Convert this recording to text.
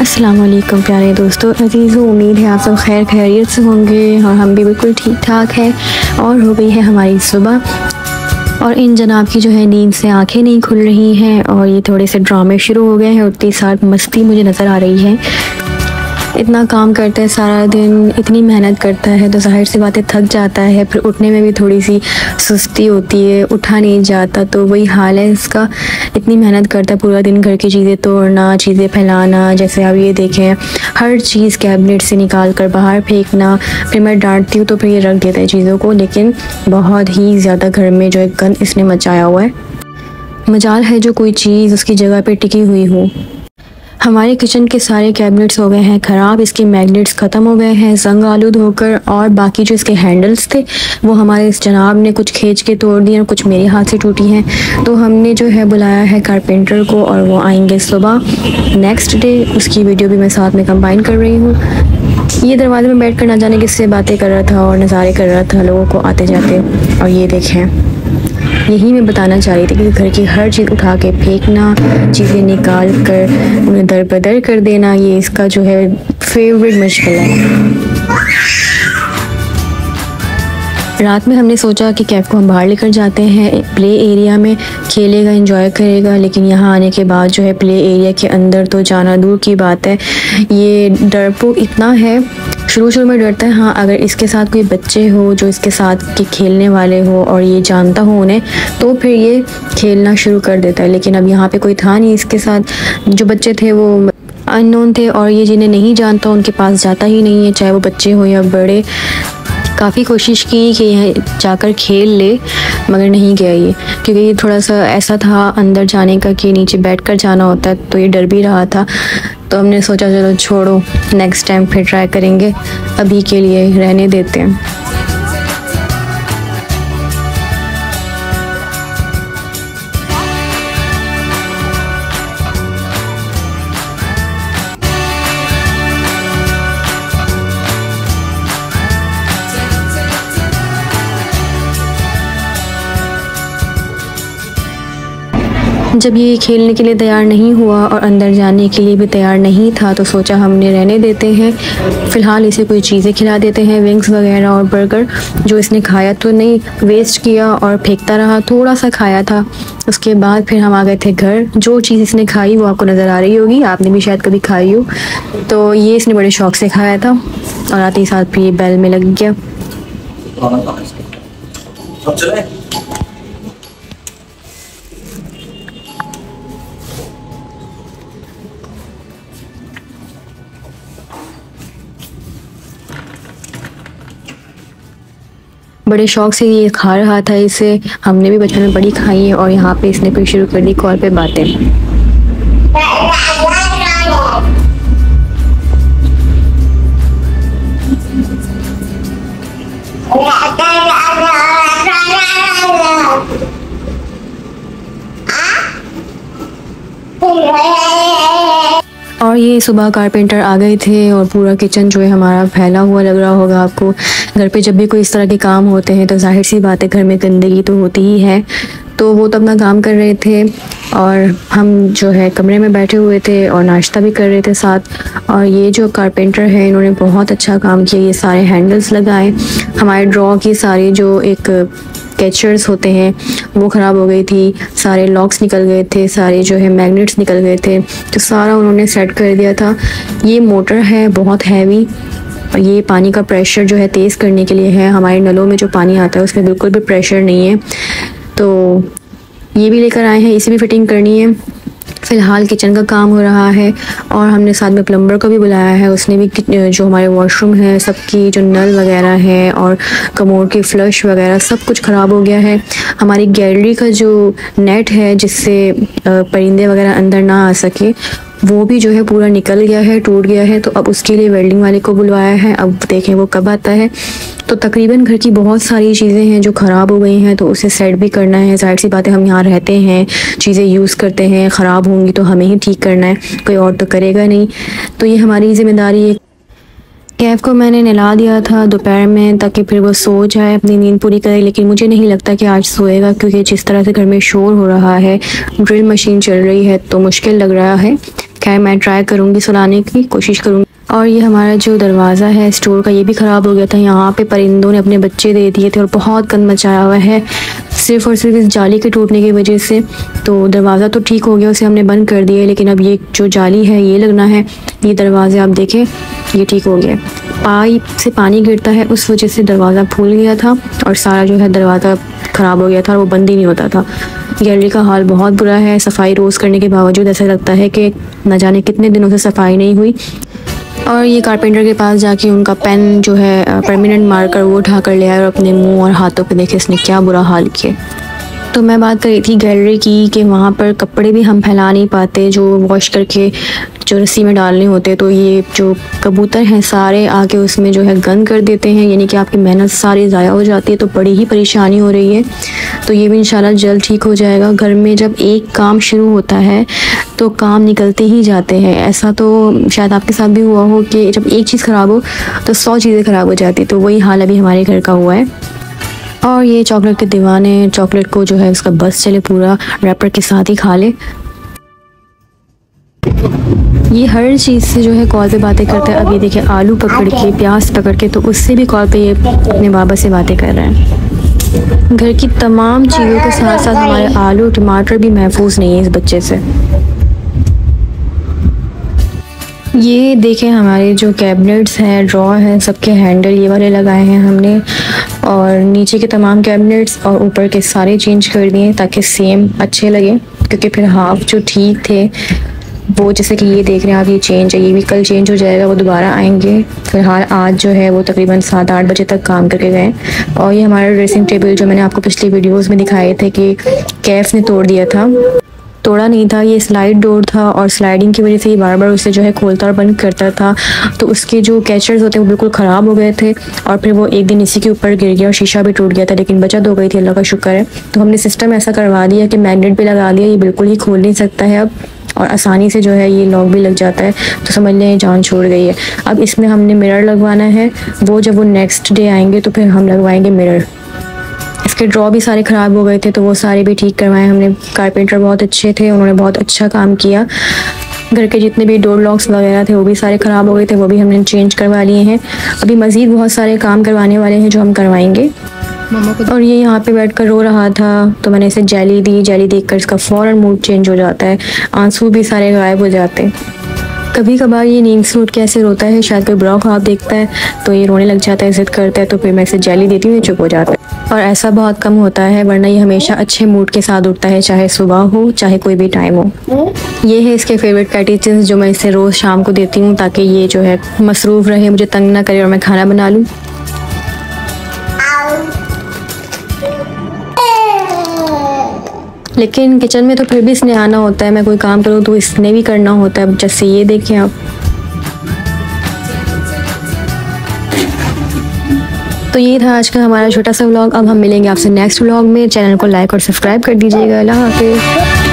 अस्सलाम वालेकुम प्यारे दोस्तों अजीज़ों, उम्मीद है आप सब खैर खैरियत से होंगे और हम भी बिल्कुल ठीक ठाक हैं। और हो गई है हमारी सुबह और इन जनाब की जो है नींद से आंखें नहीं खुल रही हैं और ये थोड़े से ड्रामे शुरू हो गए हैं। उतनी साथ मस्ती मुझे नज़र आ रही है। इतना काम करता है सारा दिन, इतनी मेहनत करता है तो ज़ाहिर सी बातें थक जाता है। फिर उठने में भी थोड़ी सी सुस्ती होती है, उठा नहीं जाता। तो वही हाल है इसका। इतनी मेहनत करता है पूरा दिन, घर की चीज़ें तोड़ना, चीज़ें फैलाना। जैसे आप ये देखें, हर चीज़ कैबिनेट से निकाल कर बाहर फेंकना। फिर मैं डांटती हूँ तो फिर ये रख देता है चीज़ों को। लेकिन बहुत ही ज़्यादा घर में जो है गंद इसने मचाया हुआ है। मजाल है जो कोई चीज़ उसकी जगह पे टिकी हुई हो। हमारे किचन के सारे कैबिनेट्स हो गए हैं ख़राब, इसके मैग्नेट्स ख़त्म हो गए हैं जंग आलूद होकर। और बाकी जो इसके हैंडल्स थे वो हमारे इस जनाब ने कुछ खींच के तोड़ दिए और कुछ मेरे हाथ से टूटी हैं। तो हमने जो है बुलाया है कारपेंटर को और वो आएंगे सुबह नेक्स्ट डे। उसकी वीडियो भी मैं साथ में कंबाइन कर रही हूँ। ये दरवाजे में बैठ कर ना जाने किससे बातें कर रहा था और नज़ारे कर रहा था लोगों को आते जाते। और ये देखें, यही मैं बताना चाह रही थी कि घर की हर चीज़ उठा के फेंकना, चीज़ें निकाल कर उन्हें दर बदर कर देना, ये इसका जो है फेवरेट मशगला है। रात में हमने सोचा कि कैफ को हम बाहर लेकर जाते हैं, प्ले एरिया में खेलेगा, एंजॉय करेगा। लेकिन यहाँ आने के बाद जो है प्ले एरिया के अंदर तो जाना दूर की बात है। ये डरपोक इतना है, शुरू में डरता है। हाँ, अगर इसके साथ कोई बच्चे हो जो इसके साथ के खेलने वाले हो और ये जानता हो उन्हें, तो फिर ये खेलना शुरू कर देता है। लेकिन अब यहाँ पे कोई था नहीं इसके साथ। जो बच्चे थे वो अननोन थे और ये जिन्हें नहीं जानता उनके पास जाता ही नहीं है, चाहे वो बच्चे हो या बड़े। काफ़ी कोशिश की कि यहाँ जाकर खेल ले मगर नहीं गया ये, क्योंकि ये थोड़ा सा ऐसा था अंदर जाने का कि नीचे बैठकर जाना होता है, तो ये डर भी रहा था। तो हमने सोचा चलो छोड़ो, नेक्स्ट टाइम फिर ट्राई करेंगे, अभी के लिए रहने देते हैं। जब ये खेलने के लिए तैयार नहीं हुआ और अंदर जाने के लिए भी तैयार नहीं था तो सोचा हमने रहने देते हैं। फ़िलहाल इसे कोई चीज़ें खिला देते हैं, विंग्स वगैरह और बर्गर। जो इसने खाया तो नहीं, वेस्ट किया और फेंकता रहा, थोड़ा सा खाया था। उसके बाद फिर हम आ गए थे घर। जो चीज़ इसने खाई वो आपको नज़र आ रही होगी, आपने भी शायद कभी खाई हो। तो ये इसने बड़े शौक़ से खाया था और आते ही साथ फिर ये बेल में लग गया। बड़े शौक़ से ये खा रहा था इसे। हमने भी बचपन में बड़ी खाई है और यहाँ पे इसने फिर शुरू कर दी कॉल पे बातें। और ये सुबह कारपेंटर आ गए थे और पूरा किचन जो है हमारा फैला हुआ लग रहा होगा आपको। घर पे जब भी कोई इस तरह के काम होते हैं तो जाहिर सी बात है घर में गंदगी तो होती ही है। तो वो तो अपना काम कर रहे थे और हम जो है कमरे में बैठे हुए थे और नाश्ता भी कर रहे थे साथ। और ये जो कारपेंटर है इन्होंने बहुत अच्छा काम किया। ये सारे हैंडल्स लगाए। हमारे ड्रॉ की सारी जो एक कैचर्स होते हैं वो ख़राब हो गई थी, सारे लॉक्स निकल गए थे, सारे जो है मैग्नेट्स निकल गए थे, तो सारा उन्होंने सेट कर दिया था। ये मोटर है बहुत हैवी और ये पानी का प्रेशर जो है तेज़ करने के लिए है। हमारे नलों में जो पानी आता है उसमें बिल्कुल भी प्रेशर नहीं है। तो ये भी लेकर आए हैं, इसे भी फिटिंग करनी है। फ़िलहाल किचन का काम हो रहा है और हमने साथ में प्लम्बर को भी बुलाया है। उसने भी जो हमारे वॉशरूम है सबकी जो नल वगैरह है और कमोड की फ्लश वगैरह सब कुछ ख़राब हो गया है। हमारी गैलरी का जो नेट है जिससे परिंदे वगैरह अंदर ना आ सके वो भी जो है पूरा निकल गया है, टूट गया है। तो अब उसके लिए वेल्डिंग वाले को बुलवाया है, अब देखें वो कब आता है। तो तकरीबन घर की बहुत सारी चीज़ें हैं जो ख़राब हो गई हैं तो उसे सेट भी करना है। ज़ाहिर सी बात है, हम यहाँ रहते हैं, चीज़ें यूज़ करते हैं, ख़राब होंगी तो हमें ही ठीक करना है, कोई और तो करेगा नहीं। तो ये हमारी ज़िम्मेदारी है। कैफ को मैंने नहला दिया था दोपहर में ताकि फिर वो सो जाए, अपनी नींद पूरी करे, लेकिन मुझे नहीं लगता कि आज सोएगा क्योंकि जिस तरह से घर में शोर हो रहा है, ड्रिल मशीन चल रही है तो मुश्किल लग रहा है। खैर मैं ट्राई करूँगी सुलाने की कोशिश करूँगी। और ये हमारा जो दरवाज़ा है स्टोर का, ये भी ख़राब हो गया था। यहाँ पे परिंदों ने अपने बच्चे दे दिए थे और बहुत गंद मचाया हुआ है सिर्फ़ और सिर्फ इस जाली के टूटने की वजह से। तो दरवाज़ा तो ठीक हो गया, उसे हमने बंद कर दिया, लेकिन अब ये जो जाली है ये लगना है। ये दरवाज़े आप देखें ये ठीक हो गया। पाइप से पानी गिरता है, उस वजह से दरवाज़ा फूल गया था और सारा जो है दरवाज़ा ख़राब हो गया था और वो बंद ही नहीं होता था। गैलरी का हाल बहुत बुरा है। सफाई रोज़ करने के बावजूद ऐसा लगता है कि न जाने कितने दिनों से सफाई नहीं हुई। और ये कारपेंटर के पास जाके उनका पेन जो है परमानेंट मार्कर वो उठा कर लिया और अपने मुंह और हाथों पे देखे इसने क्या बुरा हाल किया। तो मैं बात कर रही थी गैलरी की कि वहाँ पर कपड़े भी हम फैला नहीं पाते जो वॉश करके जो रस्सी में डालने होते। तो ये जो कबूतर हैं सारे आके उसमें जो है गंद कर देते हैं, यानी कि आपकी मेहनत सारी ज़ाया हो जाती है। तो बड़ी ही परेशानी हो रही है। तो ये भी इंशाल्लाह जल्द ठीक हो जाएगा। घर में जब एक काम शुरू होता है तो काम निकलते ही जाते हैं। ऐसा तो शायद आपके साथ भी हुआ हो कि जब एक चीज़ ख़राब हो तो 100 चीज़ें ख़राब हो जाती। तो वही हाल अभी हमारे घर का हुआ है। और ये चॉकलेट के दीवाने, चॉकलेट को जो है उसका बस चले पूरा रैपर के साथ ही खा ले। ये हर चीज़ से जो है कॉल पे बातें करता है। अब ये देखिए आलू पकड़ के, प्याज पकड़ के, तो उससे भी कॉल पे ये अपने बाबा से बातें कर रहे हैं। घर की तमाम चीज़ों के साथ साथ हमारे आलू टमाटर भी महफूज नहीं है इस बच्चे से। ये देखें हमारे जो कैबिनेट्स हैं, ड्रॉ हैं, सबके हैंडल ये वाले लगाए हैं हमने। और नीचे के तमाम कैबिनेट्स और ऊपर के सारे चेंज कर दिए ताकि सेम अच्छे लगे, क्योंकि फिर हाफ जो ठीक थे वो, जैसे कि ये देख रहे हैं आप, ये चेंज है, ये भी कल चेंज हो जाएगा, वो दोबारा आएंगे। फिलहाल आज जो है वो तकरीबन 7-8 बजे तक काम करके गए। और ये हमारा ड्रेसिंग टेबल जो मैंने आपको पिछली वीडियोस में दिखाए थे कि कैफ ने तोड़ दिया था, तोड़ा नहीं था, ये स्लाइड डोर था और स्लाइडिंग की वजह से ये बार बार उसे जो है खोलता और बंद करता था। तो उसके जो कैचर्स होते हैं वो बिल्कुल ख़राब हो गए थे और फिर वो एक दिन इसी के ऊपर गिर गया और शीशा भी टूट गया था, लेकिन बचत हो गई थी, अल्लाह का शुक्र है। तो हमने सिस्टम ऐसा करवा दिया कि मैग्नेट भी लगा दिया, ये बिल्कुल ही खोल नहीं सकता है अब, और आसानी से जो है ये लॉक भी लग जाता है। तो समझ लें जान छोड़ गई है। अब इसमें हमने मिरर लगवाना है, वो जब वो नेक्स्ट डे आएंगे तो फिर हम लगवाएंगे मिरर। इसके ड्रॉ भी सारे ख़राब हो गए थे तो वो सारे भी ठीक करवाए हमने। कारपेंटर बहुत अच्छे थे, उन्होंने बहुत अच्छा काम किया। घर के जितने भी डोर लॉक्स वगैरह थे वो भी सारे ख़राब हो गए थे, वो भी हमने चेंज करवा लिए हैं। अभी मज़ीद बहुत सारे काम करवाने वाले हैं जो हम करवाएंगे। और ये यहाँ पे बैठकर रो रहा था तो मैंने इसे जेली दी। जेली देखकर इसका फ़ौरन मूड चेंज हो जाता है, आंसू भी सारे गायब हो जाते हैं। कभी कभार ये नींद से उठ के ऐसे रोता है, शायद कोई बुरा ख्वाब देखता है तो ये रोने लग जाता है, जिद करता है, तो फिर मैं इसे जेली देती हूँ, चुप हो जाता है। और ऐसा बहुत कम होता है, वरना ये हमेशा अच्छे मूड के साथ उठता है, चाहे सुबह हो चाहे कोई भी टाइम हो। ये है इसके फेवरेट पैटीज जो मैं इसे रोज़ शाम को देती हूँ ताकि ये जो है मसरूफ़ रहे, मुझे तंग ना करे और मैं खाना बना लूँ। लेकिन किचन में तो फिर भी इसने आना होता है, मैं कोई काम करूँ तो इसने भी करना होता है। जैसे ये देखें आप। तो ये था आज का हमारा छोटा सा व्लॉग। अब हम मिलेंगे आपसे नेक्स्ट व्लॉग में। चैनल को लाइक और सब्सक्राइब कर दीजिएगा। अल्लाह हाफ़िज़।